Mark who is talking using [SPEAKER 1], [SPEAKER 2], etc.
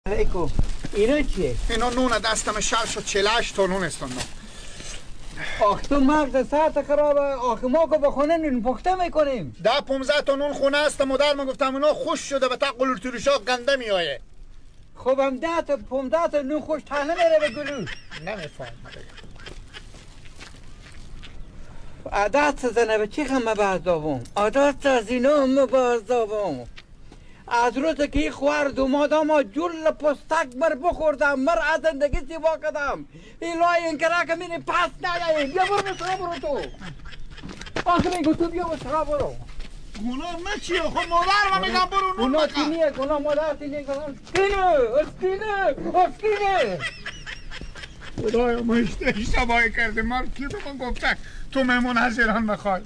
[SPEAKER 1] علیکم. اینا چیه؟
[SPEAKER 2] اینا نونه دستم شل شد 48 تا نون است.
[SPEAKER 1] آخ تو مغز ساعت خرابه. آخ ما که بخونه نون پخته میکنیم.
[SPEAKER 2] 10-15 تا نون خونه است. مادر من گفتم اونا خوش شده به تا قلوتوریشا گنده میآیه.
[SPEAKER 1] خب هم 10 تا 15 تا نون خوش تنه میره به گلو.
[SPEAKER 2] نمیفهم.
[SPEAKER 1] عادت زنه به چی خمه بازدابم. عادت از اینا هم بازدابم. از روز که این خوار دومادم ها جل پستک بر بخوردم مر از زندگی سیوا کدم ایلای این کرا که میری پس نیایی. بیا برو بسرا برو تو. آخه میگو تو بیا بسرا برو.
[SPEAKER 2] گناه نه چیه؟ خب مادر من میگم برو نون
[SPEAKER 1] گناه
[SPEAKER 2] بکن.
[SPEAKER 1] تینیه گناه مادر تینیه گناه اسکینه
[SPEAKER 2] خدایا ما اشتباهی کردیم. ما کی به من گفتن تو مهمون حضیران بخوای.